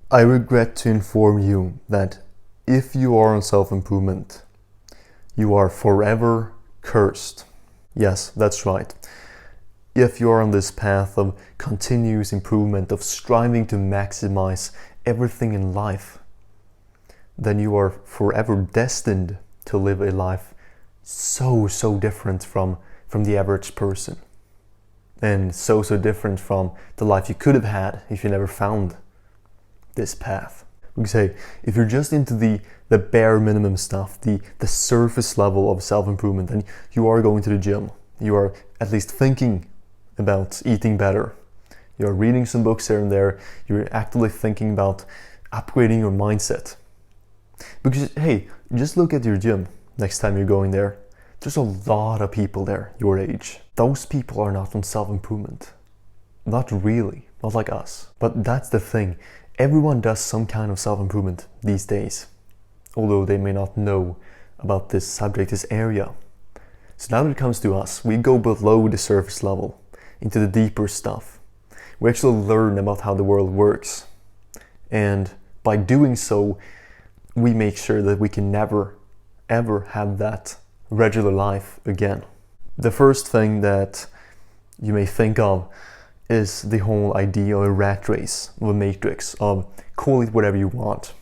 I regret to inform you that if you are on self-improvement, you are forever cursed. Yes, that's right. If you are on this path of continuous improvement, of striving to maximize everything in life, then you are forever destined to live a life so different from the average person. And so different from the life you could have had if you never found this path. We can say, if you're just into the bare minimum stuff, the surface level of self-improvement, then you are going to the gym. You are at least thinking about eating better. You're reading some books here and there. You're actively thinking about upgrading your mindset. Because, hey, just look at your gym next time you're going there. There's a lot of people there your age. Those people are not on self-improvement. Not really, not like us. But that's the thing. Everyone does some kind of self-improvement these days, although they may not know about this subject, this area. So now that it comes to us, we go below the surface level, into the deeper stuff. We actually learn about how the world works. And by doing so, we make sure that we can never, ever have that regular life again. The first thing that you may think of is the whole idea of a rat race, of a matrix, of call it whatever you want.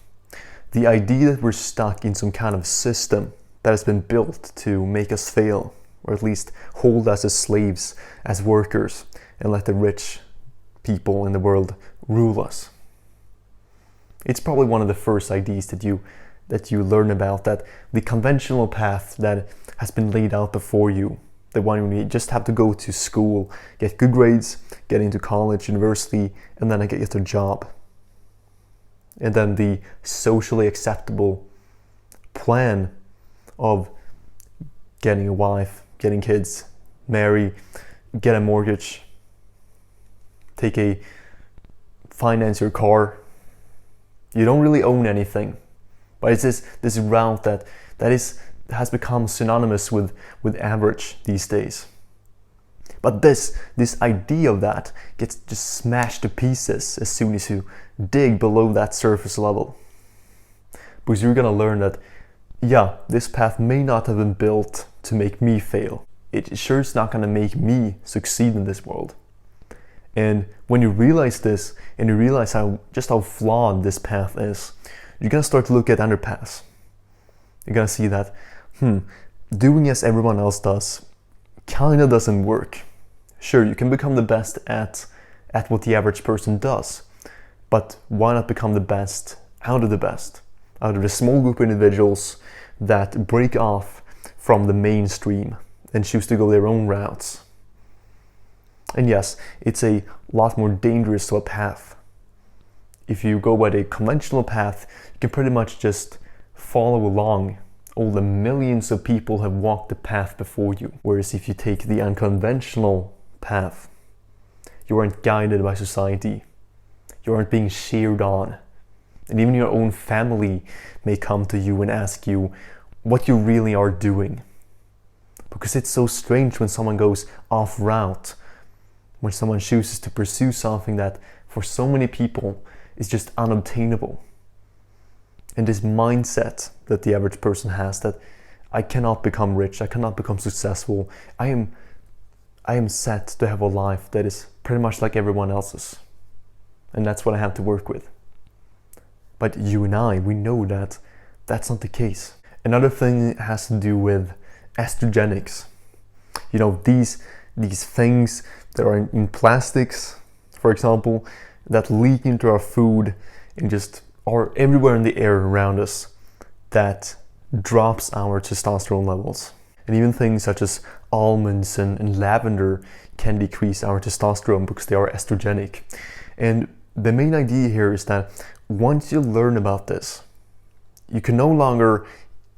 The idea that we're stuck in some kind of system that has been built to make us fail, or at least hold us as slaves, as workers, and let the rich people in the world rule us. It's probably one of the first ideas that you learn about, that the conventional path that has been laid out before you, the one where you just have to go to school, get good grades, get into college, university, and then get a job. And then the socially acceptable plan of getting a wife, getting kids, marry, get a mortgage, finance your car. You don't really own anything, but it's this route that has become synonymous with average these days. But this idea of that gets just smashed to pieces as soon as you dig below that surface level. Because you're gonna learn that, yeah, this path may not have been built to make me fail. It sure is not gonna make me succeed in this world. And when you realize this, and you realize how flawed this path is, you're gonna start to look at other paths. You're gonna see that, doing as everyone else does kinda doesn't work. Sure, you can become the best at what the average person does, but why not become the best out of the best? Out of the small group of individuals that break off from the mainstream and choose to go their own routes. And yes, it's a lot more dangerous to a path. If you go by the conventional path, you can pretty much just follow along. All the millions of people have walked the path before you. Whereas if you take the unconventional path, you aren't guided by society. You aren't being cheered on. And even your own family may come to you and ask you what you really are doing. Because it's so strange when someone goes off route, when someone chooses to pursue something that for so many people is just unobtainable. And this mindset that the average person has, that I cannot become rich, I cannot become successful, I am set to have a life that is pretty much like everyone else's. And that's what I have to work with. But you and I, we know that that's not the case. Another thing has to do with estrogenics. You know, these things that are in plastics, for example, that leak into our food and just are everywhere in the air around us, that drops our testosterone levels. And even things such as almonds and lavender can decrease our testosterone because they are estrogenic. And the main idea here is that once you learn about this, you can no longer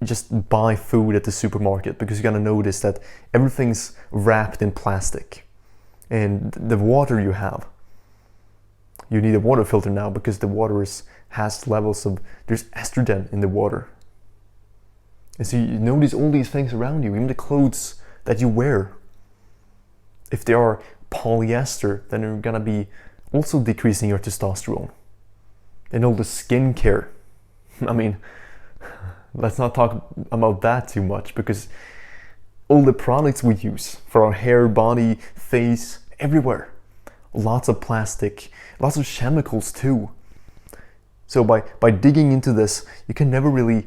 just buy food at the supermarket, because you're gonna notice that everything's wrapped in plastic. And the water you have, you need a water filter now because the water has levels of, there's estrogen in the water. And so you notice all these things around you, even the clothes that you wear. If they are polyester, then you're gonna be also decreasing your testosterone. and all the skincare. I mean, let's not talk about that too much, because all the products we use for our hair, body, face, everywhere. Lots of plastic, lots of chemicals too. So by digging into this, you can never really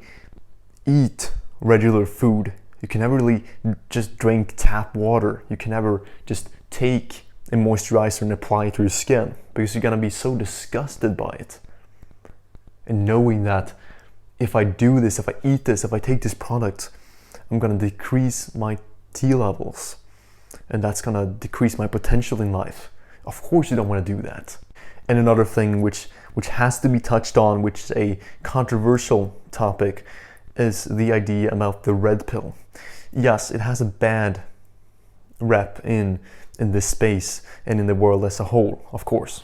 eat regular food. You can never really just drink tap water. You can never just take a moisturizer and apply it to your skin, because you're gonna be so disgusted by it. And knowing that if I do this, if I eat this, if I take this product, I'm gonna decrease my T levels, and that's gonna decrease my potential in life. Of course you don't wanna do that. And another thing which has to be touched on, which is a controversial topic, is the idea about the red pill. Yes, it has a bad rep in this space and in the world as a whole, of course.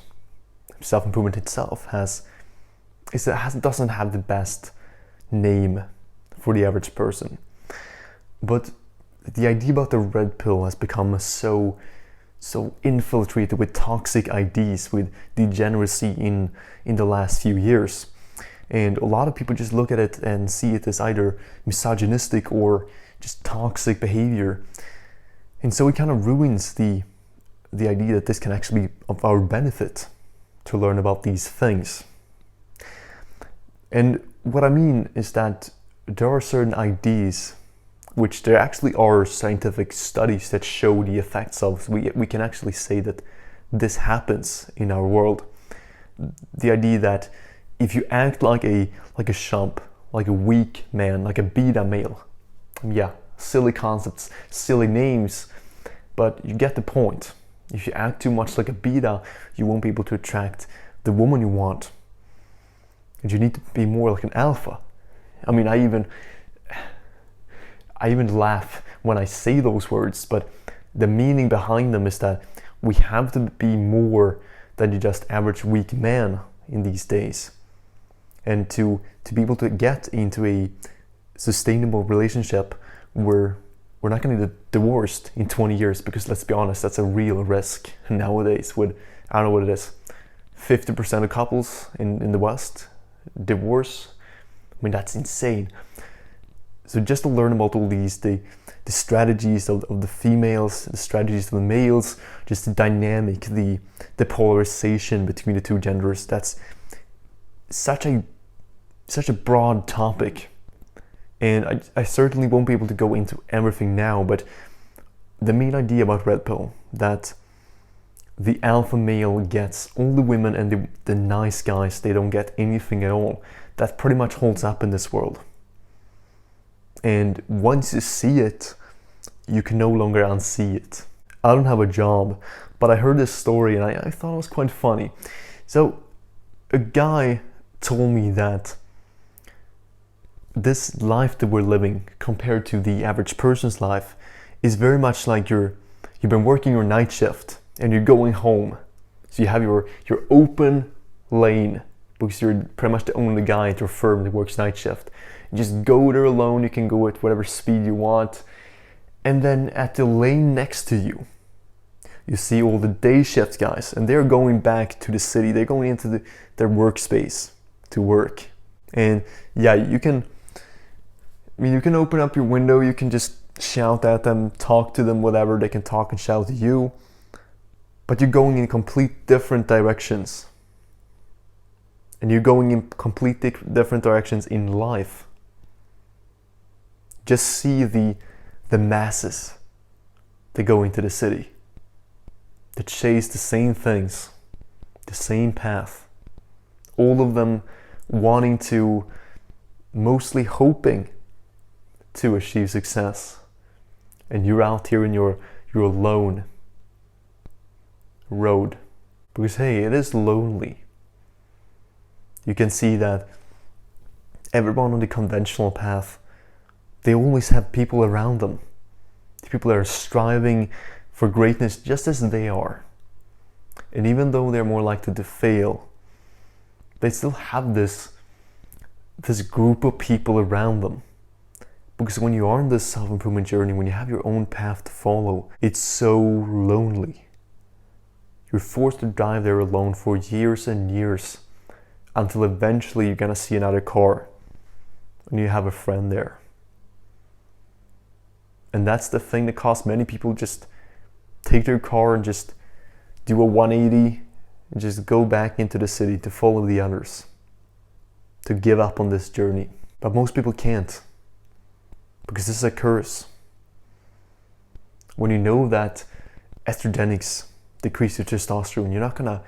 Self-improvement itself doesn't have the best name for the average person. But the idea about the red pill has become so infiltrated with toxic ideas, with degeneracy in the last few years. And a lot of people just look at it and see it as either misogynistic or just toxic behavior. And so it kind of ruins the idea that this can actually be of our benefit to learn about these things. And what I mean is that there are certain ideas which there actually are scientific studies that show the effects of. We can actually say that this happens in our world. The idea that if you act like a chump, like a weak man, like a beta male, yeah, silly concepts, silly names, but you get the point. If you act too much like a beta, you won't be able to attract the woman you want. And you need to be more like an alpha. I mean, I even laugh when I say those words, but the meaning behind them is that we have to be more than just average weak man in these days. And to be able to get into a sustainable relationship where we're not going to get divorced in 20 years, because let's be honest, that's a real risk nowadays with, I don't know what it is, 50% of couples in the West divorce. I mean, that's insane. So just to learn about all these, the strategies of the females, the strategies of the males, just the dynamic, the polarization between the two genders, that's such a broad topic. And I certainly won't be able to go into everything now, but the main idea about red pill, that the alpha male gets all the women and the nice guys, they don't get anything at all, that pretty much holds up in this world. And once you see it, you can no longer unsee it. I don't have a job, but I heard this story and I thought it was quite funny. So a guy told me that this life that we're living compared to the average person's life is very much like you've been working your night shift and you're going home. So you have your open lane, because you're pretty much the only guy at your firm that works night shift. You just go there alone, you can go at whatever speed you want. And then at the lane next to you, you see all the day shift guys, and they're going back to the city. They're going into their workspace to work. And yeah, you can open up your window, you can just shout at them, talk to them, whatever. They can talk and shout at you. But you're going in complete different directions. And you're going in completely different directions in life. Just see the masses that go into the city, that chase the same things, the same path. All of them wanting to, mostly hoping to achieve success. And you're out here in your lone road. Because hey, it is lonely. You can see that everyone on the conventional path, they always have people around them. People that are striving for greatness just as they are. And even though they're more likely to fail, they still have this group of people around them. Because when you are on this self-improvement journey, when you have your own path to follow, it's so lonely. You're forced to drive there alone for years and years until eventually you're gonna see another car and you have a friend there. And that's the thing that causes many people just take their car and just do a 180 and just go back into the city to follow the others, to give up on this journey. But most people can't, because this is a curse. When you know that estrogenics decrease your testosterone, you're not gonna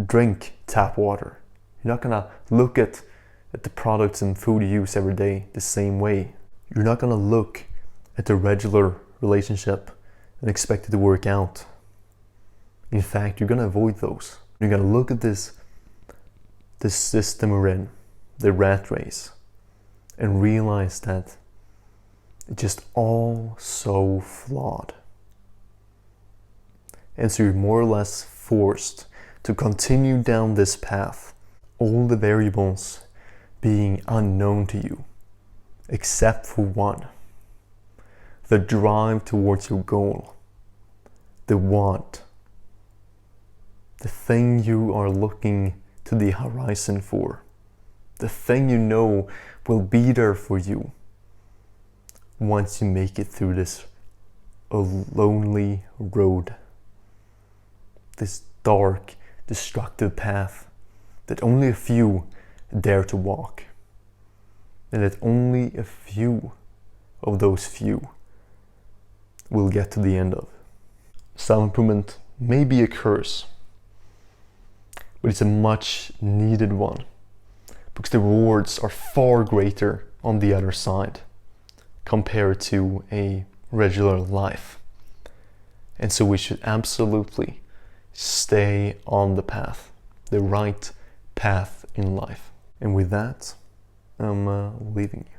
drink tap water. You're not gonna look at the products and food you use every day the same way. You're not gonna look at the regular relationship and expect it to work out. In fact, you're gonna avoid those. You're gonna look at this system we're in, the rat race, and realize that it's just all so flawed. And so you're more or less forced to continue down this path, all the variables being unknown to you, except for one: the drive towards your goal, the want, the thing you are looking to the horizon for, the thing you know will be there for you once you make it through this lonely road, this dark, destructive path that only a few dare to walk, and that only a few of those few will get to the end of. Self-improvement may be a curse, but it's a much needed one, because the rewards are far greater on the other side compared to a regular life. And so we should absolutely stay on the path, the right path in life. And with that, I'm leaving you.